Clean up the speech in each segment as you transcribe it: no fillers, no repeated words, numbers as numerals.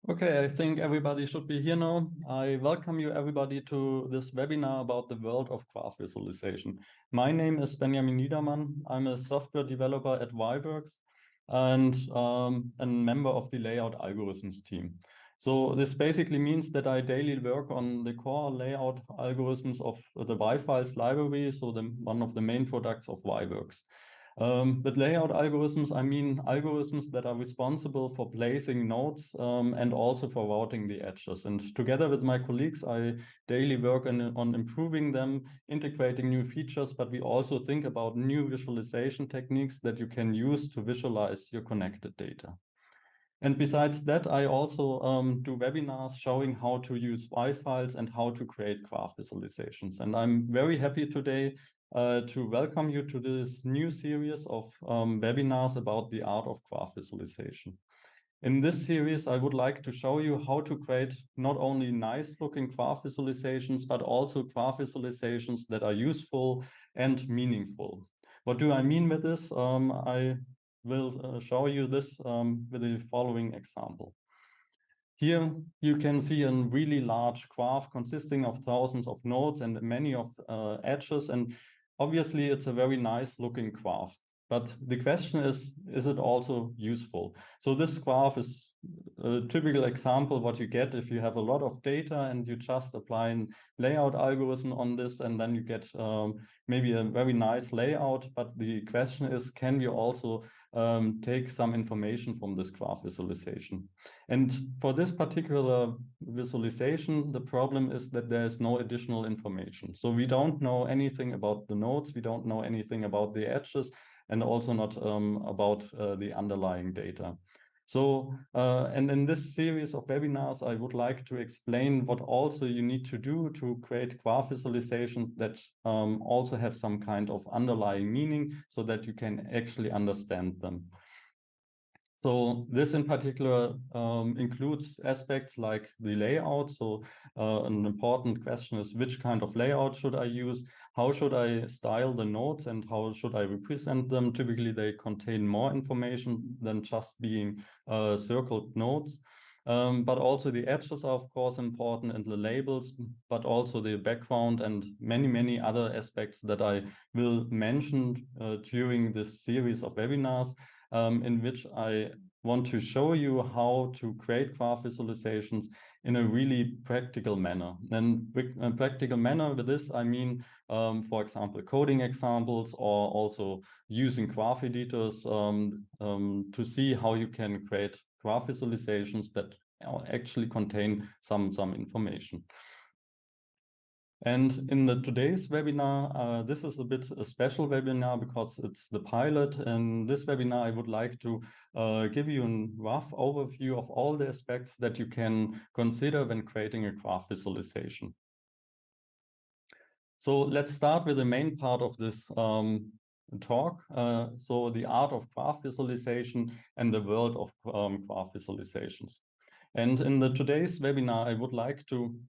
Okay, I think everybody should be here now. I welcome you everybody to this webinar about the world of graph visualization. My name is Benjamin Niedermann. I'm a software developer at Yworks and a member of the layout algorithms team. So this basically means that I daily work on the core layout algorithms of the Y-Files library, so one of the main products of Yworks. With layout algorithms, I mean algorithms that are responsible for placing nodes and also for routing the edges. And together with my colleagues, I daily work on improving them, integrating new features, but we also think about new visualization techniques that you can use to visualize your connected data. And besides that, I also do webinars showing how to use Y-Files and how to create graph visualizations. And I'm very happy today to welcome you to this new series of webinars about the art of graph visualization. In this series, I would like to show you how to create not only nice looking graph visualizations, but also graph visualizations that are useful and meaningful. What do I mean with this? I will show you this with the following example. Here you can see a really large graph consisting of thousands of nodes and many of edges, and obviously it's a very nice looking graph. But the question is it also useful? So this graph is a typical example what you get if you have a lot of data and you just apply a layout algorithm on this, and then you get maybe a very nice layout. But the question is, can we also take some information from this graph visualization? And for this particular visualization, the problem is that there is no additional information. So we don't know anything about the nodes, we don't know anything about the edges, and also not about the underlying data. So, and in this series of webinars, I would like to explain what also you need to do to create graph visualizations that also have some kind of underlying meaning so that you can actually understand them. So this in particular includes aspects like the layout. So an important question is, which kind of layout should I use? How should I style the nodes and how should I represent them? Typically, they contain more information than just being circled nodes. But also the edges are, of course, important, and the labels, but also the background and many, many other aspects that I will mention during this series of webinars. In which I want to show you how to create graph visualizations in a really practical manner. And a practical manner with this, I mean, for example, coding examples, or also using graph editors to see how you can create graph visualizations that actually contain some information. And in today's webinar, this is a bit a special webinar because it's the pilot. In this webinar, I would like to give you a rough overview of all the aspects that you can consider when creating a graph visualization. So let's start with the main part of this talk. So the art of graph visualization and the world of graph visualizations. And in today's webinar, I would like to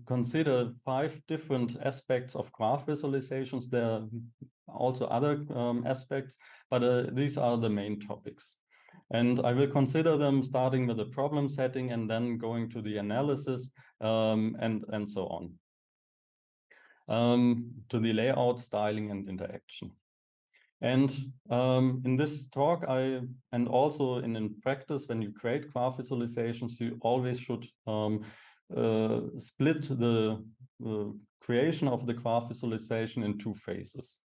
consider 5 different aspects of graph visualizations. There are also other aspects, but these are the main topics. And I will consider them starting with the problem setting and then going to the analysis and so on, to the layout, styling, and interaction. And in this talk, and also in practice, when you create graph visualizations, you always should split the creation of the graph visualization in 2 phases,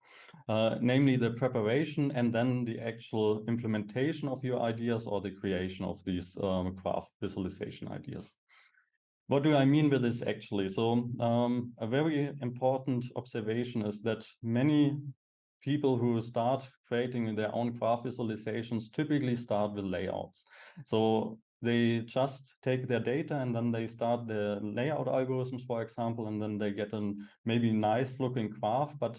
namely the preparation and then the actual implementation of your ideas or the creation of these graph visualization ideas. What do I mean with this actually? So a very important observation is that many people who start creating their own graph visualizations typically start with layouts. So they just take their data and then they start the layout algorithms, for example, and then they get a maybe nice looking graph, but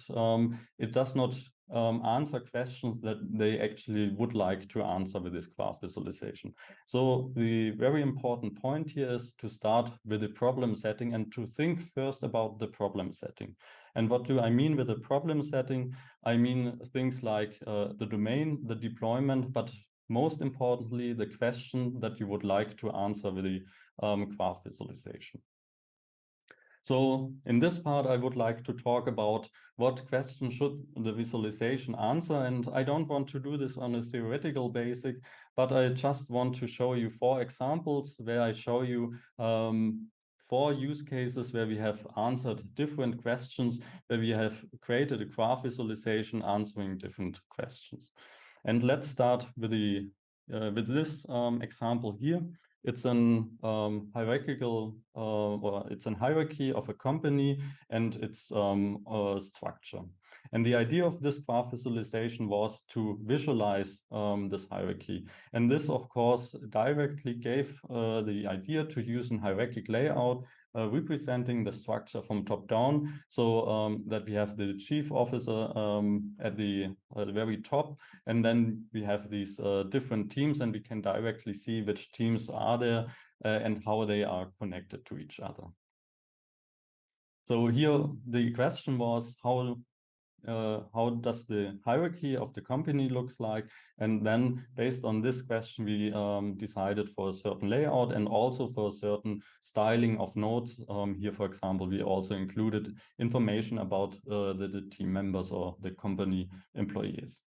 it does not answer questions that they actually would like to answer with this graph visualization. So the very important point here is to start with the problem setting and to think first about the problem setting. And what do I mean with the problem setting? I mean things like the domain, the deployment, but most importantly, the question that you would like to answer with the graph visualization. So in this part, I would like to talk about what question should the visualization answer. And I don't want to do this on a theoretical basis, but I just want to show you 4 examples where I show you 4 use cases where we have answered different questions, where we have created a graph visualization answering different questions. And let's start with this example here. It's an hierarchical, or it's a hierarchy of a company and its a structure. And the idea of this graph visualization was to visualize this hierarchy. And this, of course, directly gave the idea to use a hierarchic layout representing the structure from top down, so that we have the chief officer at the very top, and then we have these different teams, and we can directly see which teams are there and how they are connected to each other. So here the question was how does the hierarchy of the company looks like? And then based on this question, we decided for a certain layout and also for a certain styling of notes. Here, for example, we also included information about the team members or the company employees.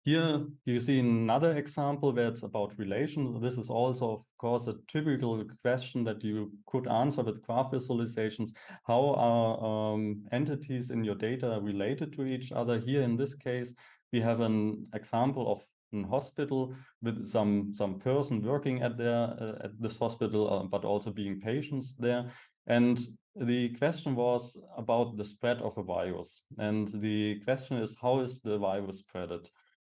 Here you see another example where it's about relations. This is also, of course, a typical question that you could answer with graph visualizations. How are entities in your data related to each other? Here in this case, we have an example of a hospital with some person working at this hospital, but also being patients there. And the question was about the spread of a virus. And the question is, how is the virus spread?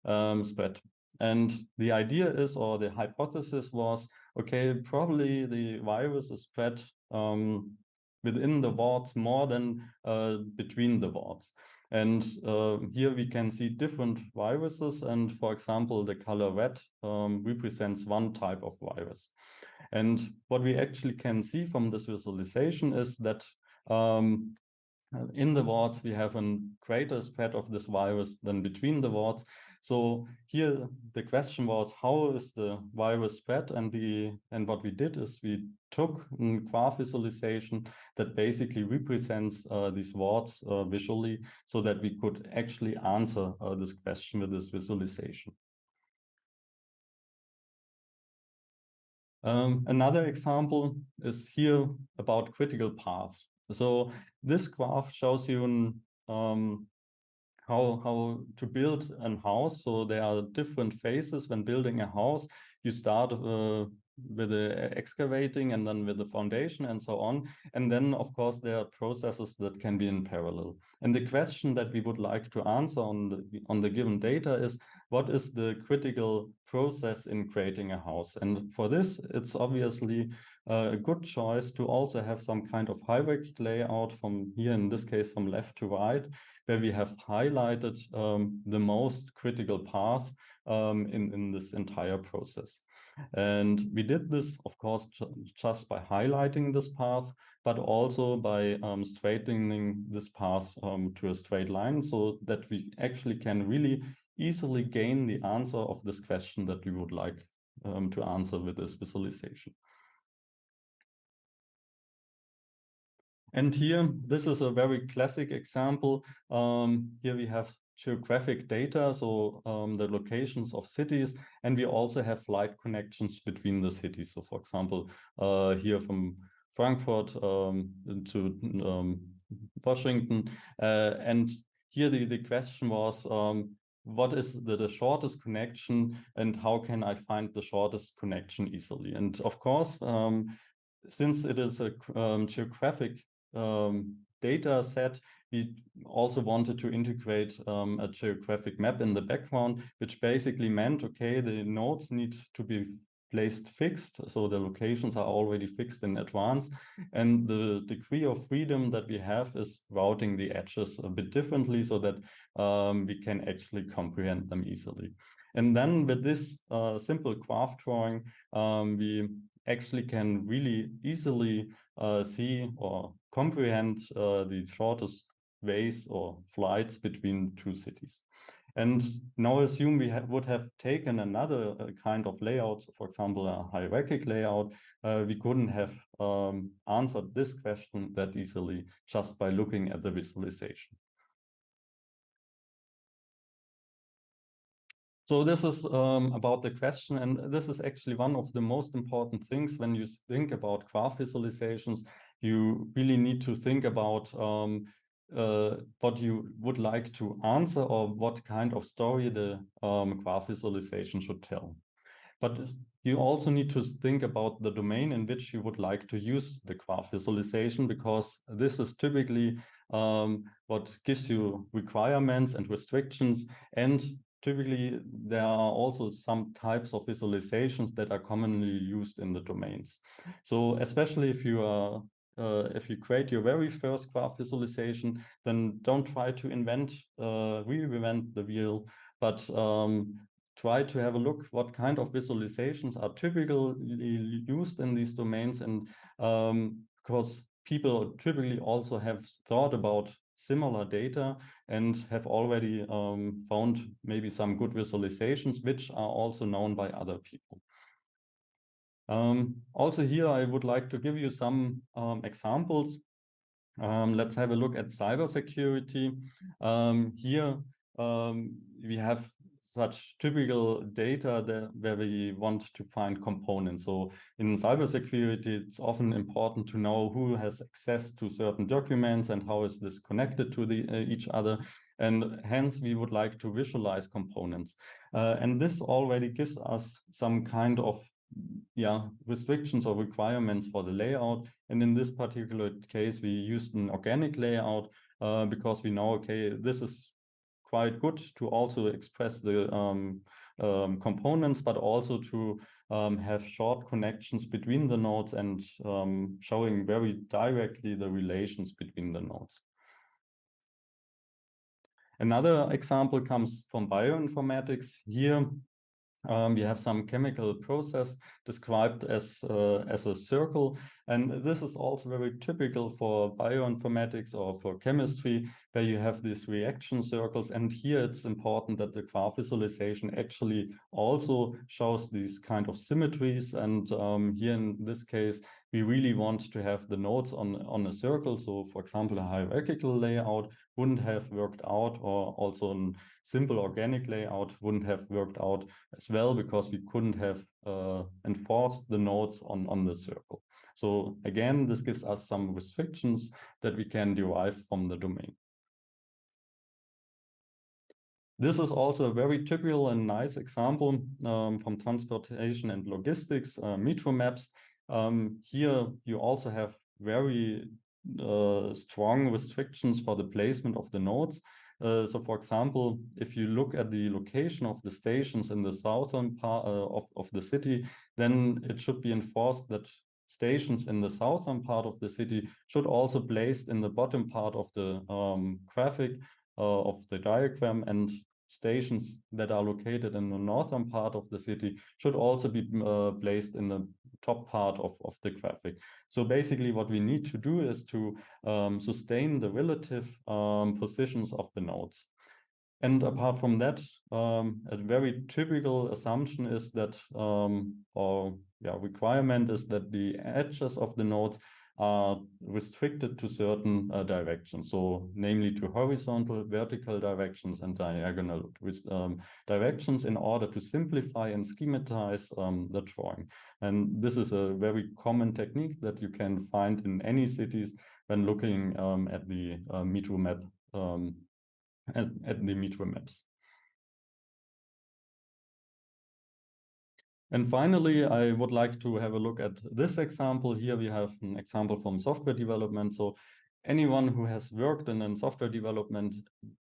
And the idea is, or the hypothesis was, okay, probably the virus is spread within the wards more than between the wards. And here we can see different viruses. And for example, the color red represents one type of virus. And what we actually can see from this visualization is that in the wards, we have a greater spread of this virus than between the wards. So here the question was, how is the virus spread? And what we did is we took a graph visualization that basically represents these wards visually, so that we could actually answer this question with this visualization. Another example is here about critical paths. So this graph shows you how to build a house. So there are different phases when building a house. You start with the excavating and then with the foundation and so on. And then, of course, there are processes that can be in parallel. And the question that we would like to answer on the given data is, what is the critical process in creating a house? And for this, it's obviously a good choice to also have some kind of hierarchic layout from here, in this case, from left to right, where we have highlighted the most critical path in this entire process. And we did this, of course, just by highlighting this path, but also by straightening this path to a straight line, so that we actually can really easily gain the answer of this question that we would like to answer with this visualization. And here, this is a very classic example. Here we have geographic data, so the locations of cities, and we also have flight connections between the cities. So for example, here from Frankfurt to Washington. And here the question was, what is the shortest connection, and how can I find the shortest connection easily? And of course, since it is a geographic data set, we also wanted to integrate a geographic map in the background, which basically meant, okay, the nodes need to be placed fixed, so the locations are already fixed in advance, and the degree of freedom that we have is routing the edges a bit differently, so that we can actually comprehend them easily. And then with this simple graph drawing, we actually can really easily see or comprehend the shortest ways or flights between two cities. And now assume we would have taken another kind of layout, for example, a hierarchic layout. We couldn't have answered this question that easily just by looking at the visualization. So this is about the question, and this is actually one of the most important things when you think about graph visualizations. You really need to think about what you would like to answer or what kind of story the graph visualization should tell. But you also need to think about the domain in which you would like to use the graph visualization, because this is typically what gives you requirements and restrictions. And typically, there are also some types of visualizations that are commonly used in the domains. So especially if if you create your very first graph visualization, then don't try to reinvent the wheel, but try to have a look what kind of visualizations are typically used in these domains, and because people typically also have thought about similar data and have already found maybe some good visualizations which are also known by other people. Also here, I would like to give you some examples. Let's have a look at cybersecurity. Here we have such typical data where we want to find components. So in cybersecurity, it's often important to know who has access to certain documents and how is this connected to each other. And hence, we would like to visualize components. And this already gives us some kind of restrictions or requirements for the layout. And in this particular case, we used an organic layout because we know, okay, this is quite good to also express the components, but also to have short connections between the nodes and showing very directly the relations between the nodes. Another example comes from bioinformatics. Here, we have some chemical process described as a circle, and this is also very typical for bioinformatics or for chemistry, where you have these reaction circles. And here it's important that the graph visualization actually also shows these kind of symmetries. And here in this case, we really want to have the nodes on a circle. So for example, a hierarchical layout wouldn't have worked out, or also a simple organic layout wouldn't have worked out as well, because we couldn't have enforced the nodes on the circle. So again, this gives us some restrictions that we can derive from the domain. This is also a very typical and nice example from transportation and logistics, metro maps. Here you also have very strong restrictions for the placement of the nodes. So for example, if you look at the location of the stations in the southern part of the city, then it should be enforced that stations in the southern part of the city should also be placed in the bottom part of the graphic of the diagram, and stations that are located in the northern part of the city should also be placed in the top part of the graphic. So basically what we need to do is to sustain the relative positions of the nodes. And apart from that, a very typical assumption is that, requirement is that the edges of the nodes are restricted to certain directions. So namely to horizontal, vertical directions and diagonal directions, in order to simplify and schematize the drawing. And this is a very common technique that you can find in any cities when looking at the metro map at the metro maps. And finally, I would like to have a look at this example. Here we have an example from software development. So anyone who has worked in software development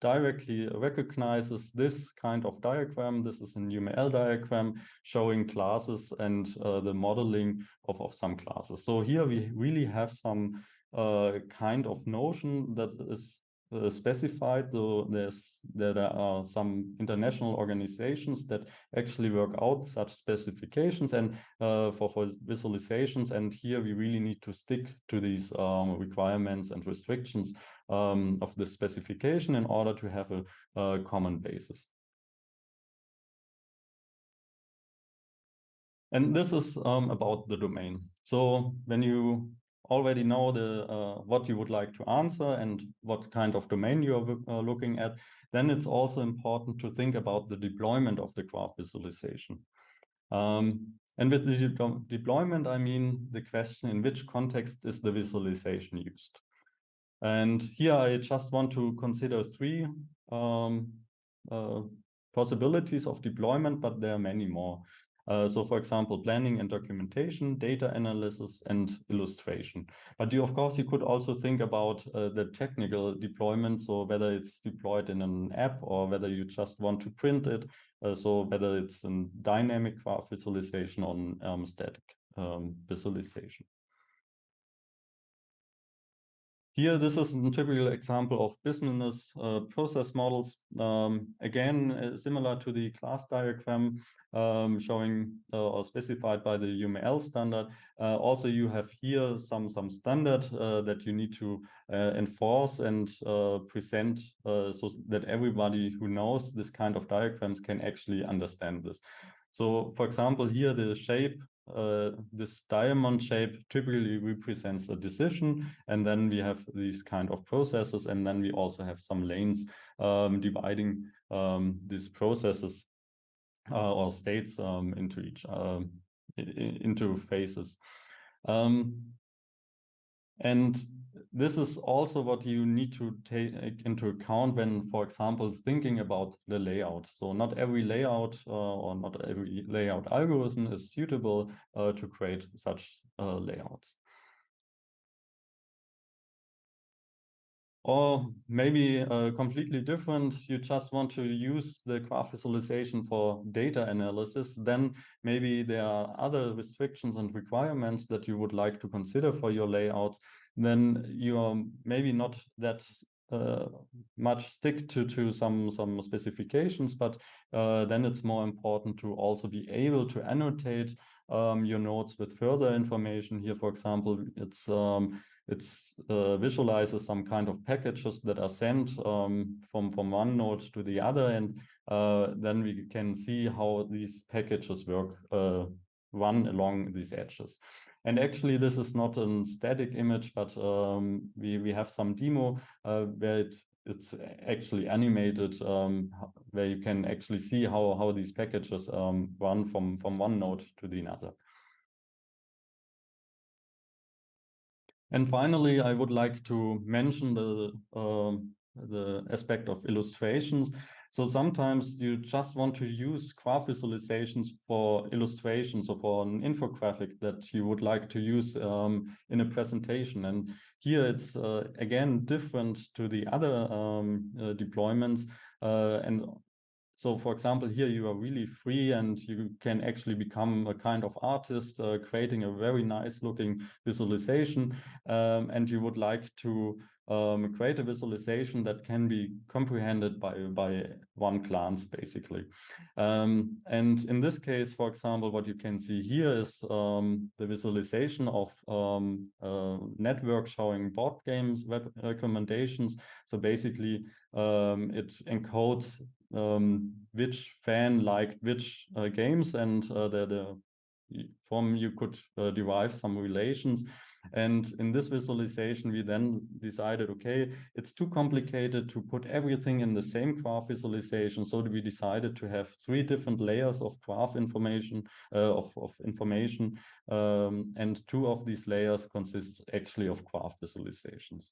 directly recognizes this kind of diagram. This is an UML diagram showing classes and the modeling of some classes. So here we really have some kind of notion that is specified, though there are some international organizations that actually work out such specifications and for visualizations. And here we really need to stick to these requirements and restrictions of the specification in order to have a common basis. And this is about the domain. So when you already know what you would like to answer and what kind of domain you are looking at, then it's also important to think about the deployment of the graph visualization. And with the deployment, I mean the question, in which context is the visualization used? And here I just want to consider three possibilities of deployment, but there are many more. So for example, planning and documentation, data analysis, and illustration. But of course, you could also think about the technical deployment, so whether it's deployed in an app or whether you just want to print it, so whether it's a dynamic graph visualization or static visualization. Here, this is a typical example of business process models. Again, similar to the class diagram showing or specified by the UML standard. Also, you have here some standard that you need to enforce and present so that everybody who knows this kind of diagrams can actually understand this. So, for example, here the shape, this diamond shape typically represents a decision, and then we have these kind of processes, and then we also have some lanes dividing these processes or states into phases. And this is also what you need to take into account when, for example, thinking about the layout. So not every layout or not every layout algorithm is suitable to create such layouts. Or maybe completely different, you just want to use the graph visualization for data analysis, then maybe there are other restrictions and requirements that you would like to consider for your layouts. Then you are maybe not that much stick to some specifications, but then it's more important to also be able to annotate your nodes with further information. Here, for example, it visualizes some kind of packages that are sent from one node to the other, and then we can see how these packages work run along these edges. And actually, this is not a static image, but we have some demo where it's actually animated, where you can actually see how these packages run from one node to the other. And finally, I would like to mention the aspect of illustrations. So sometimes you just want to use graph visualizations for illustrations or for an infographic that you would like to use in a presentation. And here it's again different to the other deployments. And so, for example, here you are really free and you can actually become a kind of artist, creating a very nice looking visualization. And you would like to create a visualization that can be comprehended by one glance, basically. And in this case, for example, what you can see here is the visualization of a network showing board games, web recommendations. So basically, it encodes which fan liked which games, and from you could derive some relations. And in this visualization, we then decided, okay, it's too complicated to put everything in the same graph visualization. So we decided to have 3 different layers of graph information, of information. And 2 of these layers consist actually of graph visualizations.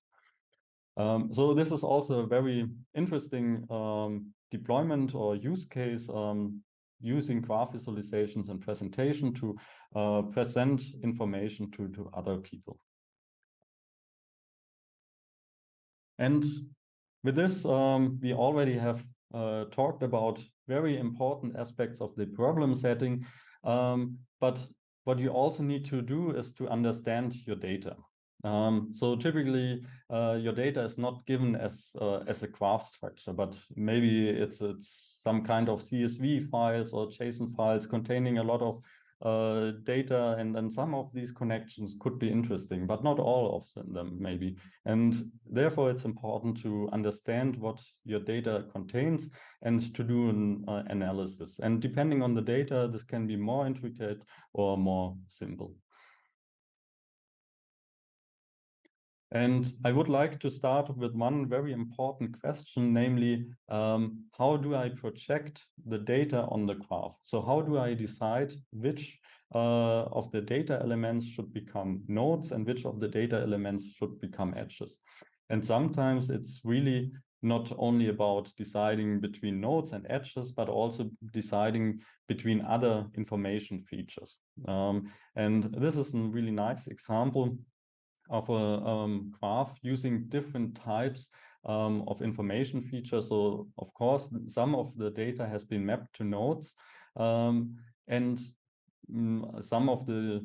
So this is also a very interesting deployment or use case using graph visualizations and presentation to present information to other people. And with this, we already have talked about very important aspects of the problem setting. But what you also need to do is to understand your data. So typically, your data is not given as a graph structure, but maybe it's some kind of CSV files or JSON files containing a lot of data, and some of these connections could be interesting, but not all of them maybe. And therefore, it's important to understand what your data contains and to do an analysis. And depending on the data, this can be more intricate or more simple. And I would like to start with one very important question, namely, how do I project the data on the graph? So how do I decide which of the data elements should become nodes and which of the data elements should become edges? And sometimes it's really not only about deciding between nodes and edges, but also deciding between other information features. And this is a really nice example of a graph using different types of information features. So of course, some of the data has been mapped to nodes, and some of the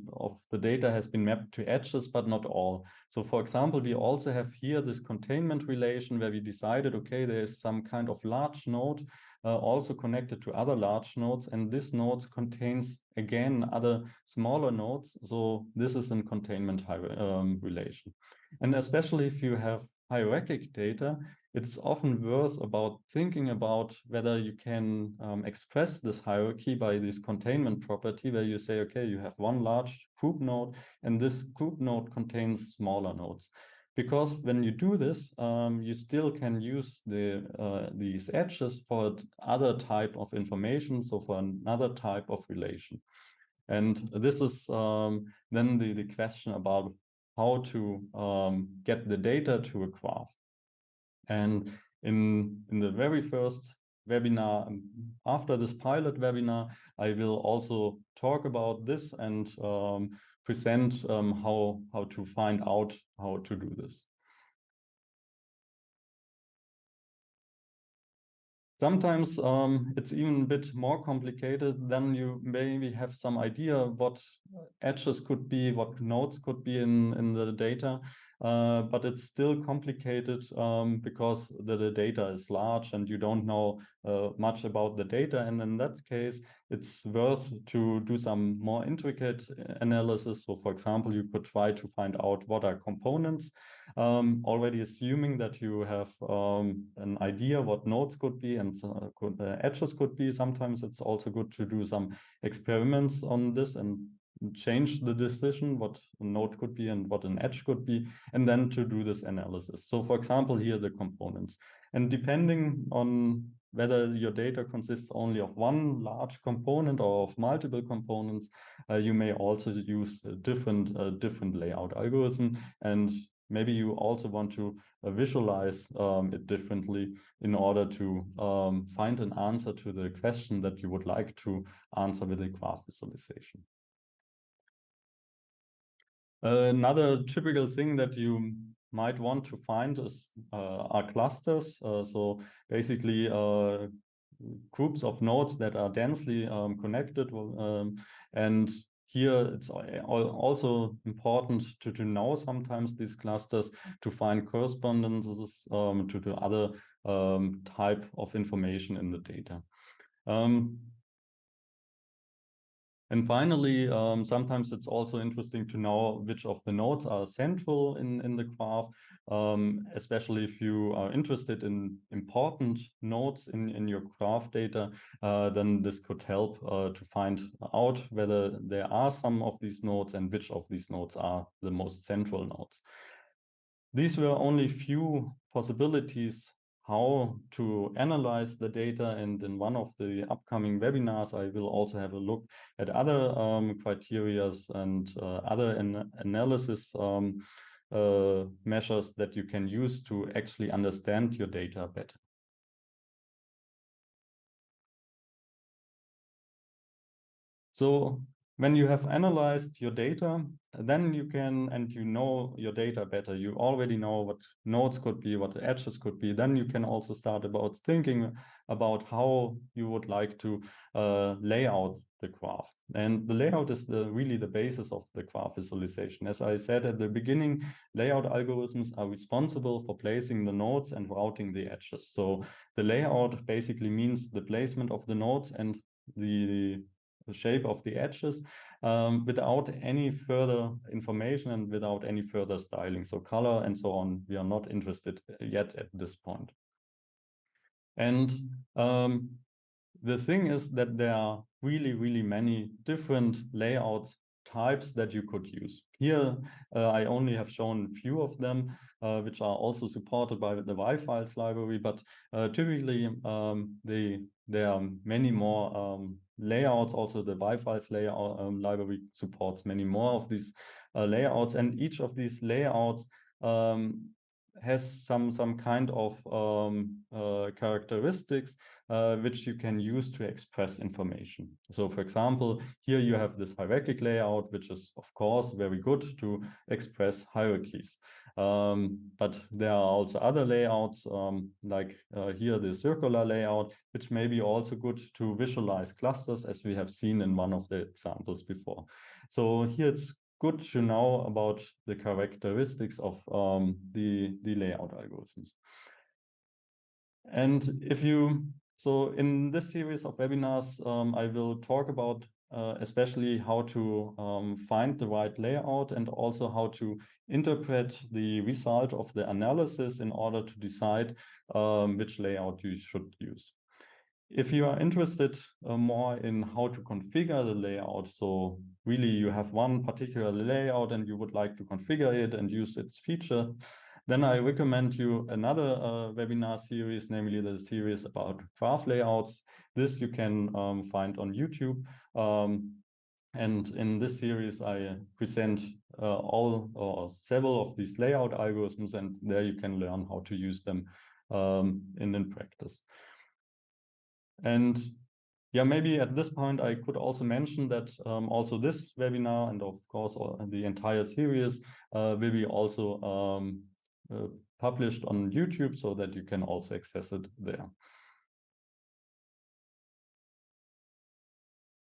data has been mapped to edges, but not all. So for example, we also have here this containment relation where we decided, okay, there is some kind of large node also connected to other large nodes, and this node contains again other smaller nodes. So this is a containment relation. And especially if you have hierarchic data, it's often worth about thinking about whether you can express this hierarchy by this containment property, where you say, okay, you have one large group node, and this group node contains smaller nodes. Because when you do this, you still can use these edges for other type of information, so for another type of relation. And this is then the question about how to get the data to a graph. And in the very first webinar, after this pilot webinar, I will also talk about this and present how to find out how to do this. Sometimes it's even a bit more complicated. Then you maybe have some idea what edges could be, what nodes could be in the data, but it's still complicated because the data is large and you don't know much about the data. And in that case, it's worth to do some more intricate analysis. So for example, you could try to find out what are components, already assuming that you have an idea what nodes could be and edges could be. Sometimes it's also good to do some experiments on this and change the decision what a node could be and what an edge could be, and then to do this analysis. So for example, here the components. And depending on whether your data consists only of one large component or of multiple components, you may also use a different layout algorithm. And maybe you also want to visualize it differently in order to find an answer to the question that you would like to answer with a graph visualization. Another typical thing that you might want to find is are clusters. So basically groups of nodes that are densely connected. And here it's also important to know sometimes these clusters to find correspondences to the other type of information in the data. And finally, sometimes it's also interesting to know which of the nodes are central in the graph, especially if you are interested in important nodes in your graph data, then this could help to find out whether there are some of these nodes and which of these nodes are the most central nodes. These were only few possibilities how to analyze the data, and in one of the upcoming webinars I will also have a look at other criteria and other analysis measures that you can use to actually understand your data better. So when you have analyzed your data, then you can, and you know your data better, you already know what nodes could be, what edges could be, then you can also start about thinking about how you would like to lay out the graph. And the layout is really the basis of the graph visualization. As I said at the beginning, layout algorithms are responsible for placing the nodes and routing the edges. So the layout basically means the placement of the nodes and the shape of the edges without any further information and without any further styling. So color and so on, we are not interested yet at this point. And the thing is that there are really, really many different layout types that you could use. Here, I only have shown a few of them, which are also supported by the Y-Files library, but typically there are many more layouts. Also, the Y-Files layout library supports many more of these layouts, and each of these layouts has some kind of characteristics which you can use to express information. So for example, here you have this hierarchical layout, which is of course very good to express hierarchies. But there are also other layouts, like here the circular layout, which may be also good to visualize clusters, as we have seen in one of the examples before. So here it's good to know about the characteristics of the layout algorithms. And so in this series of webinars, I will talk about especially how to find the right layout and also how to interpret the result of the analysis in order to decide which layout you should use. If you are interested more in how to configure the layout, so really you have one particular layout and you would like to configure it and use its feature, then I recommend you another webinar series, namely the series about graph layouts. This you can find on YouTube. And in this series, I present all or several of these layout algorithms, and there you can learn how to use them in practice. And yeah, maybe at this point, I could also mention that also this webinar and of course the entire series will be also published on YouTube so that you can also access it there.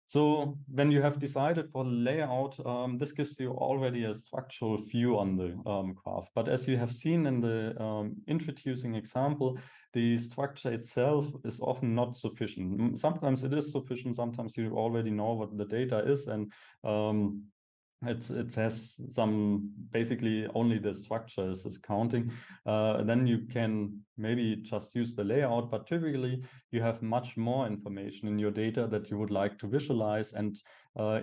So when you have decided for the layout, this gives you already a structural view on the graph. But as you have seen in the introducing example, the structure itself is often not sufficient. Sometimes it is sufficient, sometimes you already know what the data is, and it has some, basically only the structure is counting. Then you can maybe just use the layout, but typically you have much more information in your data that you would like to visualize and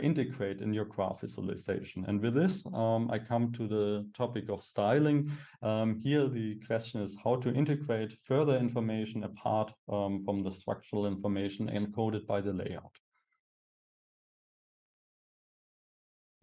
integrate in your graph visualization. And with this, I come to the topic of styling. Here the question is how to integrate further information apart from the structural information encoded by the layout.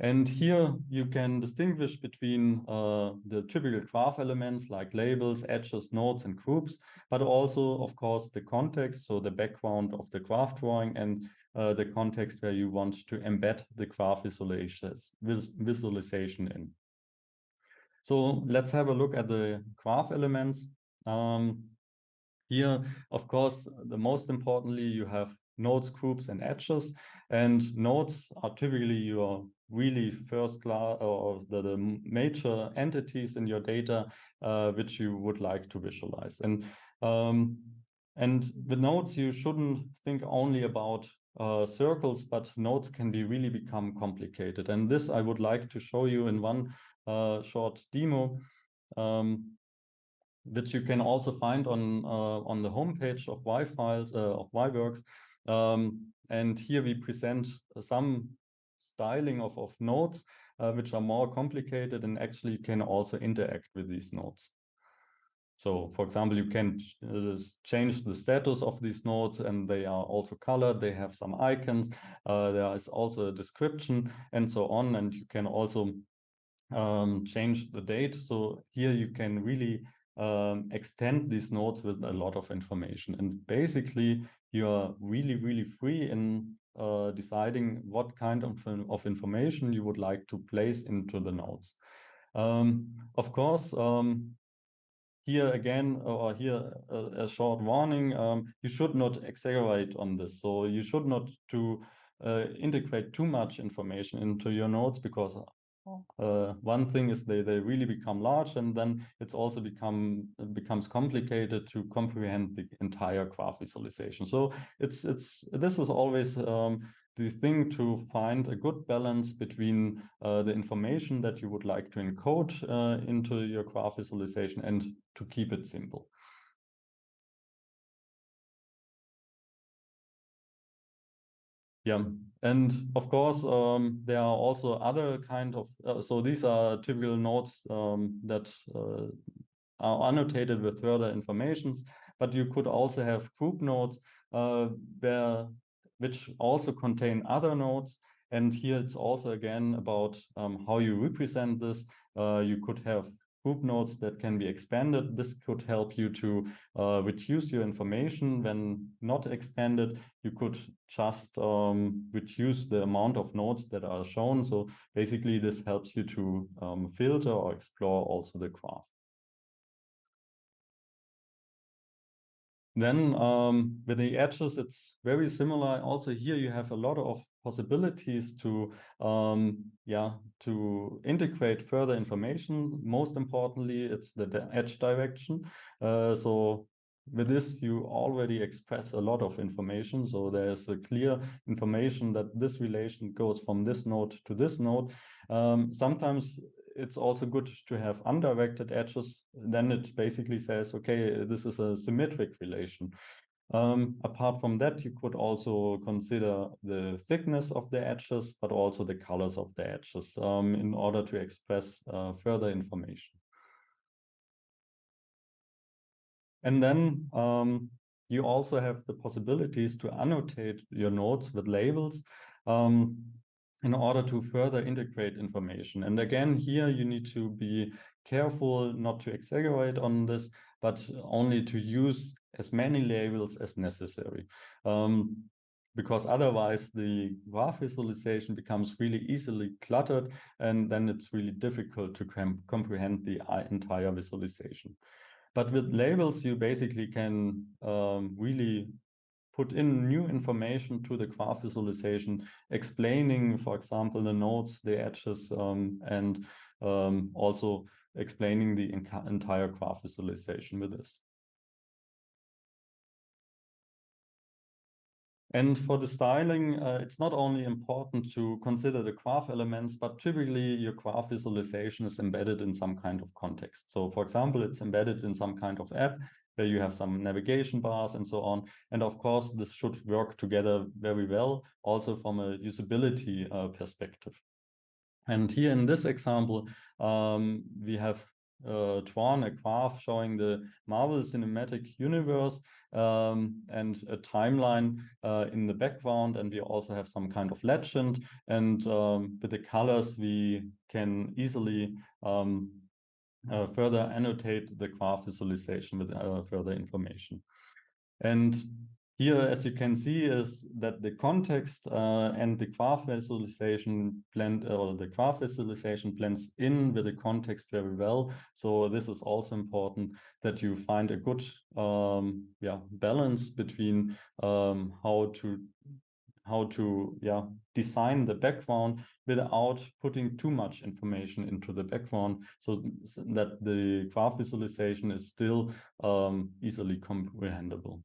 And here you can distinguish between the typical graph elements like labels, edges, nodes, and groups, but also, of course, the context, so the background of the graph drawing and the context where you want to embed the graph visualization in. So let's have a look at the graph elements. Here, of course, the most importantly, you have nodes, groups, and edges. And nodes are typically your really first class or the major entities in your data which you would like to visualize. And with nodes, you shouldn't think only about circles, but nodes can really become complicated. And this I would like to show you in one short demo. Which you can also find on the homepage of Y-Files of Y-Works. And here we present some styling of nodes, which are more complicated and actually can also interact with these nodes. So, for example, you can change the status of these nodes, and they are also colored. They have some icons. There is also a description and so on. And you can also change the date. So here you can really extend these nodes with a lot of information. And basically, you are really free in deciding what kind of information you would like to place into the nodes. Of course, here again, or here a short warning, you should not exaggerate on this. So you should not integrate too much information into your nodes, because one thing is they really become large, and then it's also becomes complicated to comprehend the entire graph visualization. So this is always the thing to find a good balance between the information that you would like to encode into your graph visualization and to keep it simple. Yeah, and of course, there are also other kind of, so these are typical nodes that are annotated with further informations, but you could also have group nodes which also contain other nodes. And here it's also again about how you represent this. You could have group nodes that can be expanded. This could help you to reduce your information when not expanded. You could just reduce the amount of nodes that are shown. So basically this helps you to filter or explore also the graph. Then with the edges, it's very similar. Also here you have a lot of possibilities to to integrate further information. Most importantly, it's the edge direction. So with this, you already express a lot of information. So there's a clear information that this relation goes from this node to this node. Sometimes it's also good to have undirected edges. Then it basically says, okay, this is a symmetric relation. Apart from that, you could also consider the thickness of the edges, but also the colors of the edges in order to express further information. And then you also have the possibilities to annotate your nodes with labels in order to further integrate information. And again, here you need to be careful not to exaggerate on this, but only to use as many labels as necessary. Because otherwise the graph visualization becomes really easily cluttered, and then it's really difficult to comprehend the entire visualization. But with labels, you basically can really put in new information to the graph visualization, explaining, for example, the nodes, the edges, and also explaining the entire graph visualization with this. And for the styling, it's not only important to consider the graph elements, but typically your graph visualization is embedded in some kind of context. So for example, it's embedded in some kind of app where you have some navigation bars and so on. And of course, this should work together very well, also from a usability perspective. And here in this example, we have drawn a graph showing the Marvel Cinematic Universe and a timeline in the background. And we also have some kind of legend. And with the colors, we can easily further annotate the graph visualization with further information. And here, as you can see, is that the context and the graph visualization blend, or the graph visualization blends in with the context very well. So this is also important that you find a good balance between how to design the background without putting too much information into the background, so that the graph visualization is still easily comprehensible.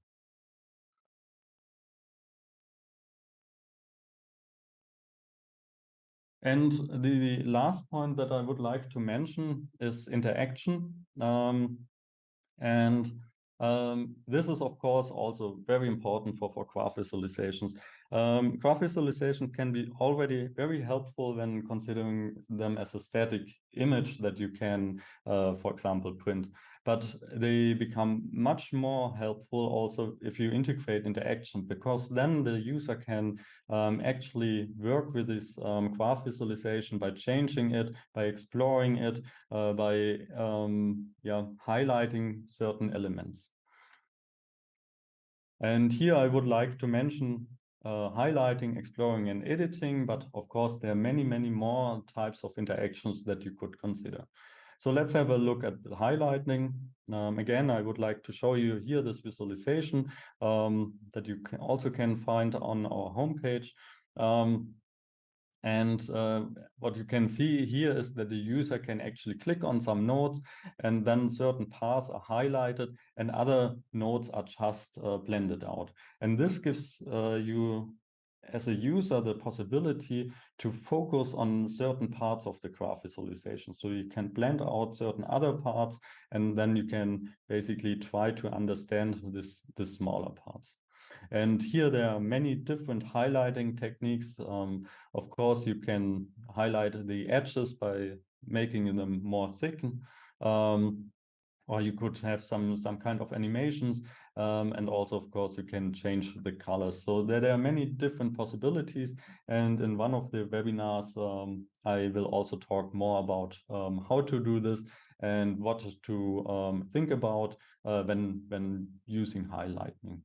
And the last point that I would like to mention is interaction. And this is, of course, also very important for graph visualizations. Graph visualization can be already very helpful when considering them as a static image that you can, for example, print. But they become much more helpful also if you integrate interaction, because then the user can actually work with this graph visualization by changing it, by exploring it, by highlighting certain elements. And here I would like to mention highlighting, exploring, and editing, but of course there are many, many more types of interactions that you could consider. So let's have a look at the highlighting. Again, I would like to show you here this visualization that you also can find on our homepage. And what you can see here is that the user can actually click on some nodes, and then certain paths are highlighted and other nodes are just blended out. And this gives you as a user the possibility to focus on certain parts of the graph visualization. So you can blend out certain other parts, and then you can basically try to understand the smaller parts. And here there are many different highlighting techniques. Of course, you can highlight the edges by making them more thick. Or you could have some kind of animations, and also, of course, you can change the colors. So there are many different possibilities. And in one of the webinars, I will also talk more about how to do this and what to think about when using highlighting.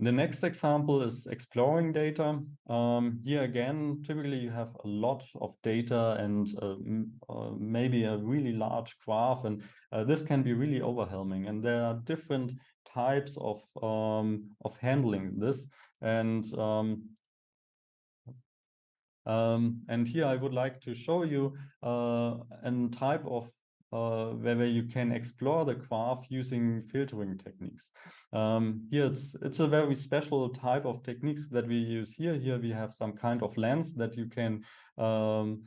The next example is exploring data. Here again, typically you have a lot of data and maybe a really large graph, and this can be really overwhelming. And there are different types of handling this. And here I would like to show you a type of where you can explore the graph using filtering techniques. Here it's a very special type of techniques that we use here. Here we have some kind of lens that you can hover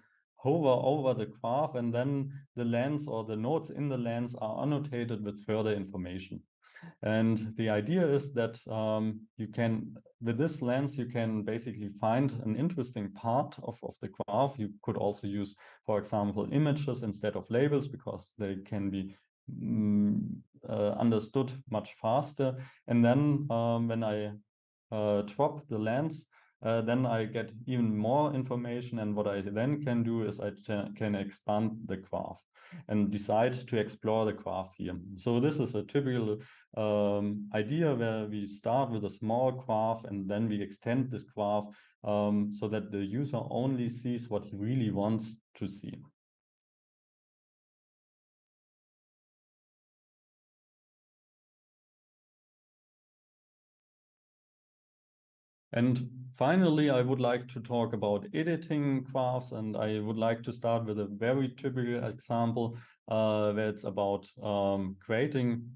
over the graph, and then the lens or the nodes in the lens are annotated with further information. And the idea is that you can, with this lens, you can basically find an interesting part of the graph. You could also use, for example, images instead of labels, because they can be understood much faster. And then when I drop the lens, then I get even more information. And what I then can do is I can expand the graph and decide to explore the graph here. So this is a typical idea where we start with a small graph and then we extend this graph so that the user only sees what he really wants to see. And finally, I would like to talk about editing graphs, and I would like to start with a very typical example where it's about creating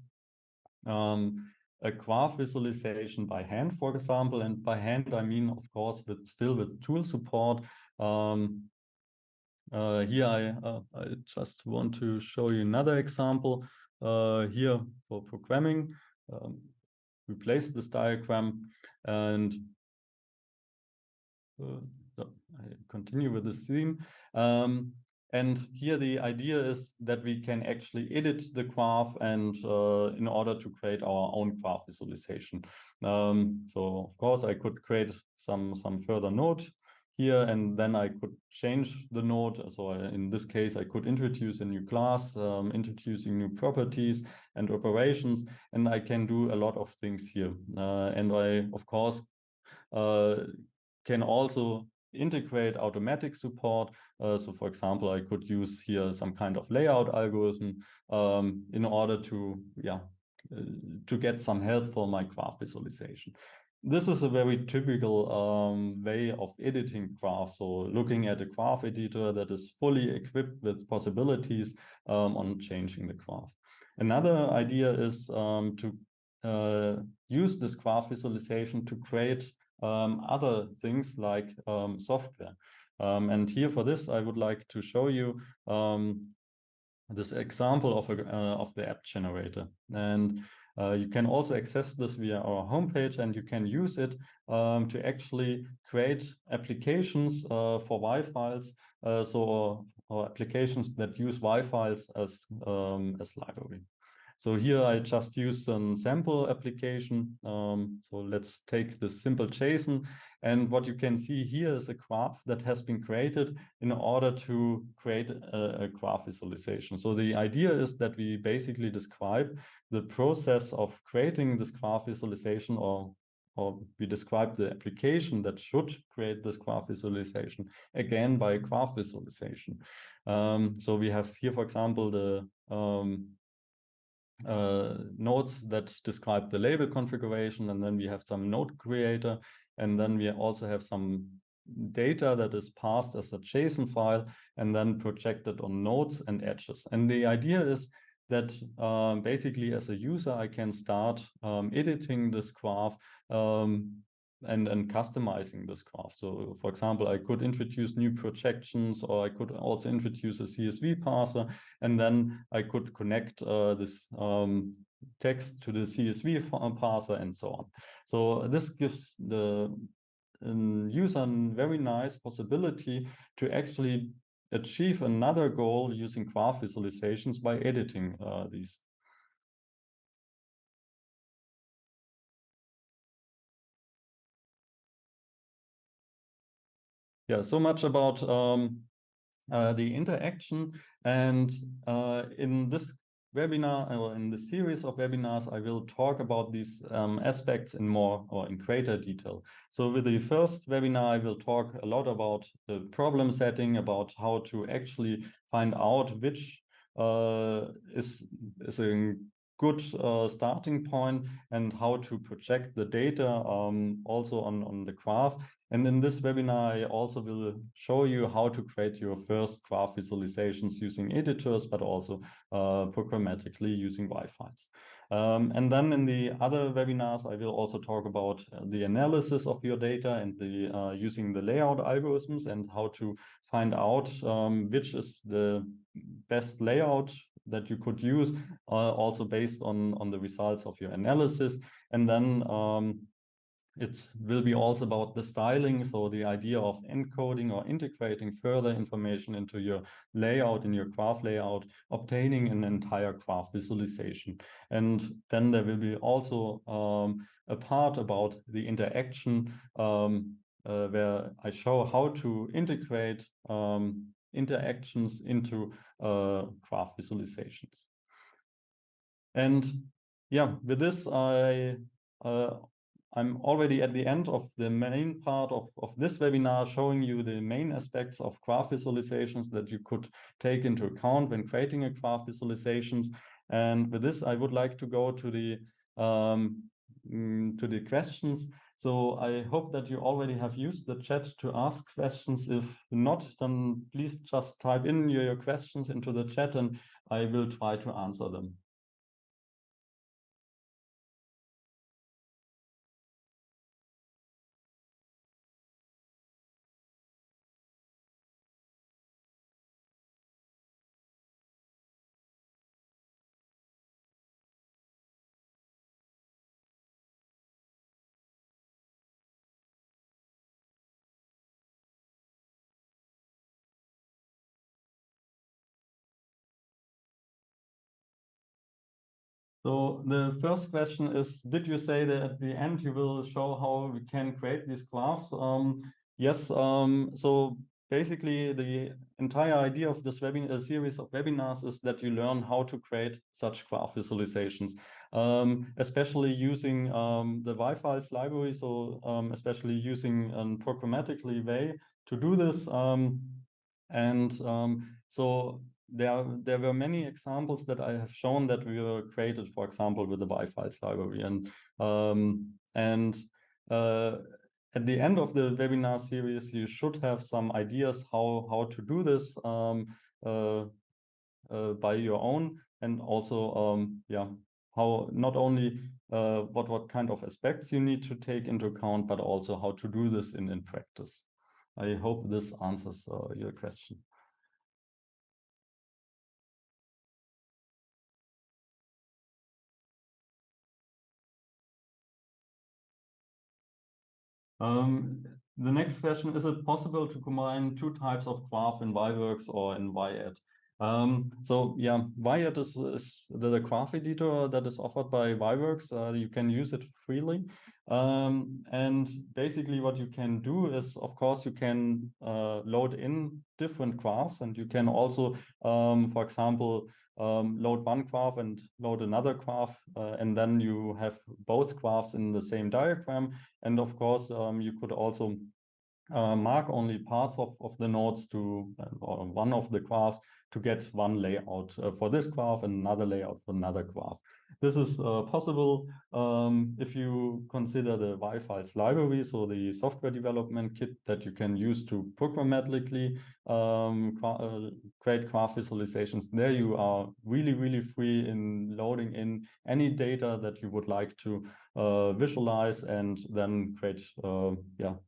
a graph visualization by hand, for example. And by hand, I mean, of course, still with tool support. Here I just want to show you another example here for programming. Replace this diagram, and so I continue with this theme. And here the idea is that we can actually edit the graph and in order to create our own graph visualization. So of course I could create some further node here, and then I could change the node. So in this case, I could introduce a new class, introducing new properties and operations, and I can do a lot of things here. And I, of course, can also integrate automatic support. So for example, I could use here some kind of layout algorithm in order to get some help for my graph visualization. This is a very typical way of editing graphs. So looking at a graph editor that is fully equipped with possibilities on changing the graph. Another idea is to use this graph visualization to create other things like software. And here for this, I would like to show you this example of the app generator. And you can also access this via our homepage, and you can use it to actually create applications for WAV files, or applications that use WAV files as library. So here I just use a sample application. So let's take this simple JSON. And what you can see here is a graph that has been created in order to create a graph visualization. So the idea is that we basically describe the process of creating this graph visualization, or we describe the application that should create this graph visualization, again by graph visualization. So we have here, for example, the nodes that describe the label configuration, and then we have some node creator, and then we also have some data that is passed as a JSON file and then projected on nodes and edges. And the idea is that basically as a user, I can start editing this graph and customizing this graph. So for example, I could introduce new projections, or I could also introduce a CSV parser, and then I could connect this text to the CSV parser and so on. So this gives the user a very nice possibility to actually achieve another goal using graph visualizations by editing these. Yeah, so much about the interaction. And in this webinar, or in the series of webinars, I will talk about these aspects in more or in greater detail. So with the first webinar, I will talk a lot about the problem setting, about how to actually find out which is a good starting point, and how to project the data also on the graph. And in this webinar, I also will show you how to create your first graph visualizations using editors, but also programmatically using Y-files. And then in the other webinars, I will also talk about the analysis of your data and the using the layout algorithms, and how to find out which is the best layout that you could use, also based on the results of your analysis. And then it will be also about the styling, so the idea of encoding or integrating further information into your layout, in your graph layout, obtaining an entire graph visualization. And then there will be also a part about the interaction, where I show how to integrate interactions into graph visualizations. And yeah, with this, I'm already at the end of the main part of this webinar, showing you the main aspects of graph visualizations that you could take into account when creating a graph visualizations. And with this, I would like to go to the questions. So I hope that you already have used the chat to ask questions. If not, then please just type in your questions into the chat, and I will try to answer them. So the first question is, did you say that at the end you will show how we can create these graphs? Yes, so basically the entire idea of this series of webinars is that you learn how to create such graph visualizations, especially using the Y-files library, so especially using a programmatically way to do this. So there were many examples that I have shown that we were created, for example, with the Y-files library. And at the end of the webinar series, you should have some ideas how to do this by your own, and also yeah, how not only what kind of aspects you need to take into account, but also how to do this in practice. I hope this answers your question. The next question, is it possible to combine two types of graph in YWorks or in YAD? So yeah, YAD is the graph editor that is offered by YWorks. You can use it freely. And basically what you can do is, of course, you can load in different graphs, and you can also, for example, load one graph and load another graph, and then you have both graphs in the same diagram. And of course, you could also mark only parts of the nodes to, or one of the graphs, to get one layout for this graph and another layout for another graph. This is possible if you consider the Wi-Fi's library, so the software development kit that you can use to programmatically create graph visualizations. There you are really, really free in loading in any data that you would like to visualize, and then create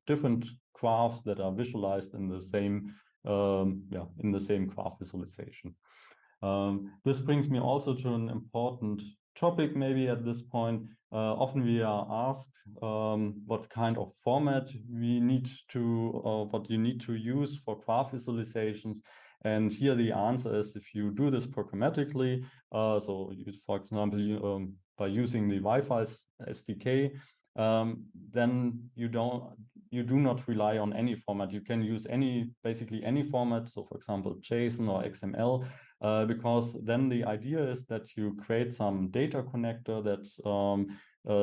different graphs that are visualized in the same graph visualization. This brings me also to an important topic maybe at this point. Often we are asked what kind of format we need to, what you need to use for graph visualizations. And here the answer is, if you do this programmatically, so you, for example, by using the Wi-Fi's SDK, then you do not rely on any format. You can use basically any format. So for example, JSON or XML, because then the idea is that you create some data connector that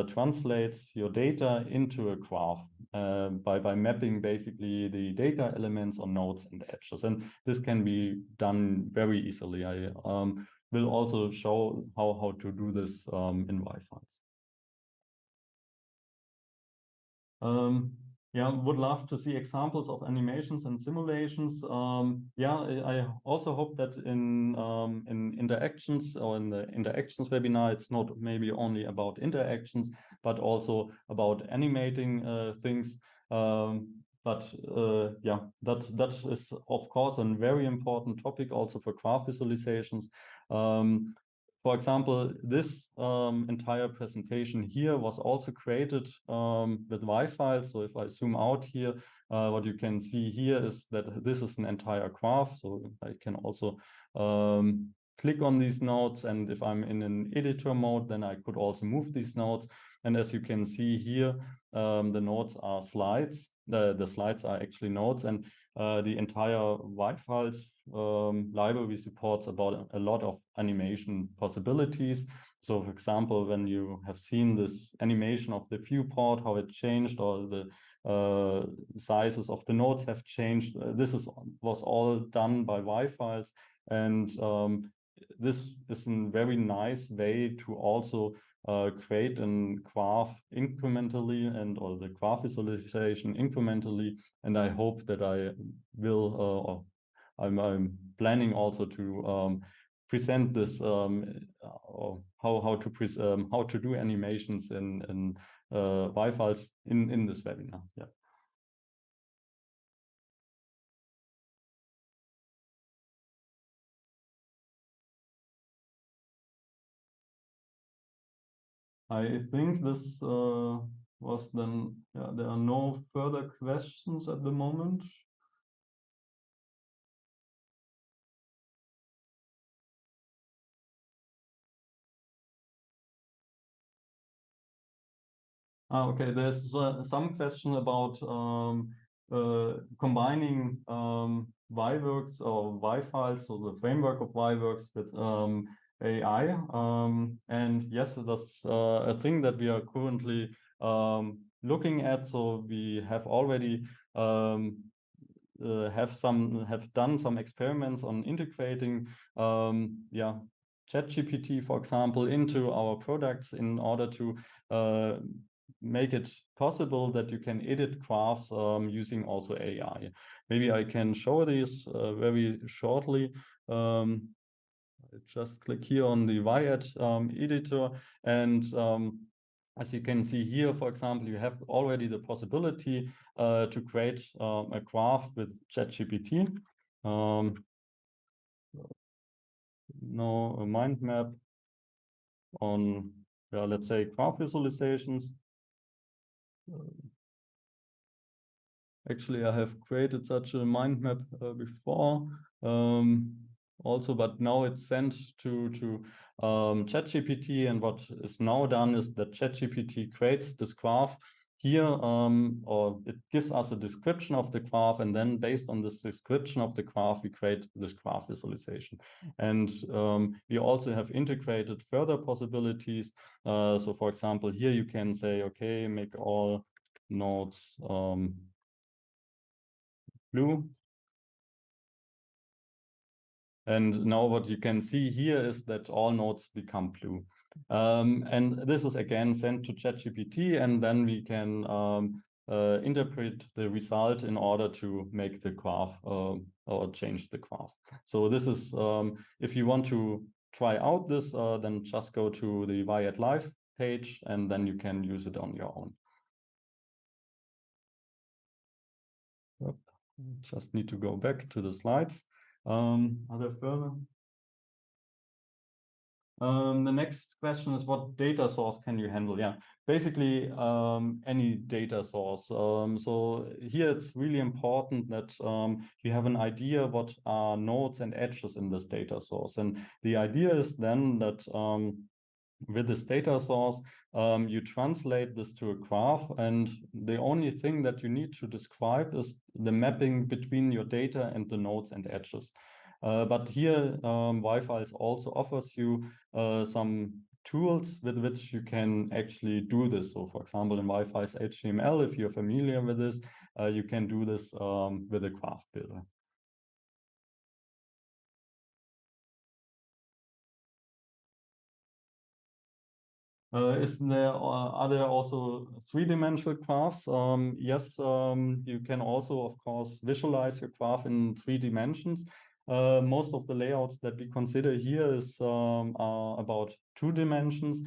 translates your data into a graph by mapping basically the data elements on nodes and edges. And this can be done very easily. I will also show how to do this in Wi-Fi's. Yeah, would love to see examples of animations and simulations. I also hope that in interactions, or in the interactions webinar, it's not maybe only about interactions, but also about animating things. That is of course a very important topic also for graph visualizations. For example, this entire presentation here was also created with Wi-Fi. So if I zoom out here, what you can see here is that this is an entire graph. So I can also click on these nodes, and if I'm in an editor mode, then I could also move these nodes. And as you can see here, the nodes are slides. The slides are actually nodes, and the entire Wi-Fi's library supports about a lot of animation possibilities. So for example, when you have seen this animation of the viewport, how it changed, or the sizes of the nodes have changed, this was all done by Wi-Fi's. And this is a very nice way to also create a graph incrementally, or the graph visualization incrementally. And I hope that I will, I'm planning also to present this, how to do animations in Wi-Fi's in this webinar. Yeah. I think this was then, there are no further questions at the moment. Okay, there's some question about combining Viworks or Wi-Fi's, so the framework of Viworks, with AI. And yes, that's a thing that we are currently looking at. So we have already have done some experiments on integrating ChatGPT, for example, into our products in order to make it possible that you can edit graphs using also AI. Maybe I can show this very shortly. I just click here on the Viad editor, and as you can see here, for example, you have already the possibility to create a graph with ChatGPT. A mind map on, let's say, graph visualizations. Actually, I have created such a mind map before also, but now it's sent to ChatGPT, and what is now done is that ChatGPT creates this graph here, or it gives us a description of the graph, and then based on this description of the graph, we create this graph visualization. And we also have integrated further possibilities. So for example, here you can say, okay, make all nodes blue. And now what you can see here is that all nodes become blue. And this is again sent to ChatGPT, and then we can interpret the result in order to make the graph or change the graph. So this is, if you want to try out this, then just go to the Wired Live page, and then you can use it on your own. Yep. Just need to go back to the slides. Are there further? The next question is, what data source can you handle? Yeah, basically any data source. So here it's really important that you have an idea what are nodes and edges in this data source. And the idea is then that with this data source, you translate this to a graph, and the only thing that you need to describe is the mapping between your data and the nodes and edges. But here, Wi-Fi also offers you some tools with which you can actually do this. So for example, in Wi-Fi's HTML, if you're familiar with this, you can do this with a graph builder. Are there also three-dimensional graphs? Yes, you can also, of course, visualize your graph in 3 dimensions. Most of the layouts that we consider here are about 2 dimensions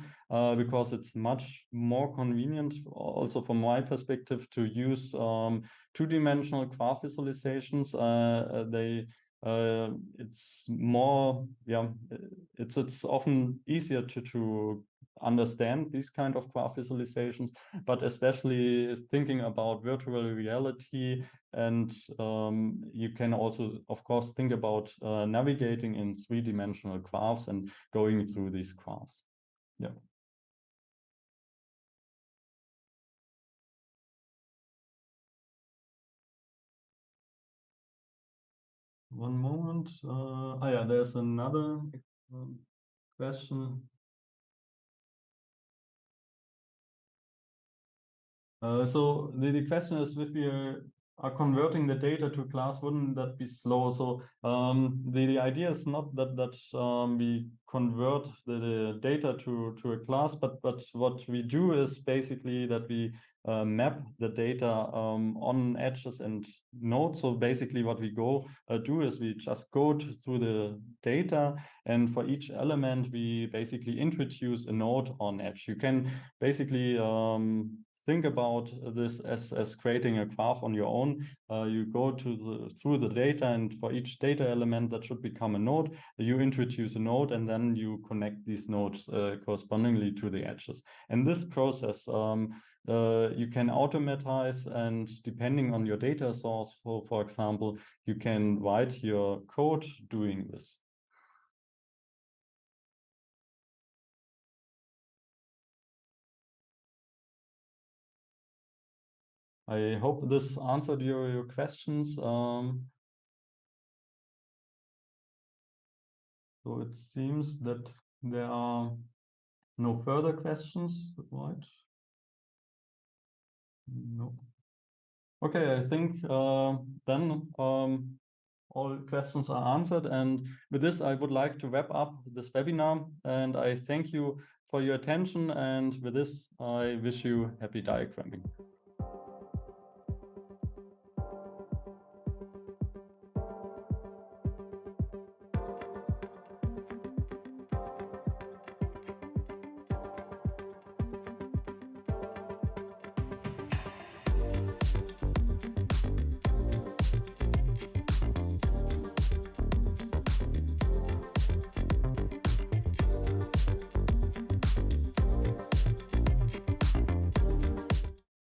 because it's much more convenient, also from my perspective, to use 2-dimensional graph visualizations. It's more, yeah, it's often easier to understand these kind of graph visualizations, but especially thinking about virtual reality. And you can also, of course, think about navigating in 3-dimensional graphs and going through these graphs. Yeah. One moment. Yeah, there's another question. So the question is, if we are converting the data to class, wouldn't that be slow? So the idea is not that we convert the data to a class, but what we do is basically that we map the data on edges and nodes. So basically what we do is we just go through the data, and for each element we basically introduce a node on edge. You can basically think about this as creating a graph on your own. You go through the data, and for each data element that should become a node, you introduce a node, and then you connect these nodes correspondingly to the edges. And this process you can automatize, and depending on your data source, for example, you can write your code doing this. I hope this answered your questions. So it seems that there are no further questions, right? No. Okay, I think then all questions are answered. And with this, I would like to wrap up this webinar. And I thank you for your attention. And with this, I wish you happy diagramming.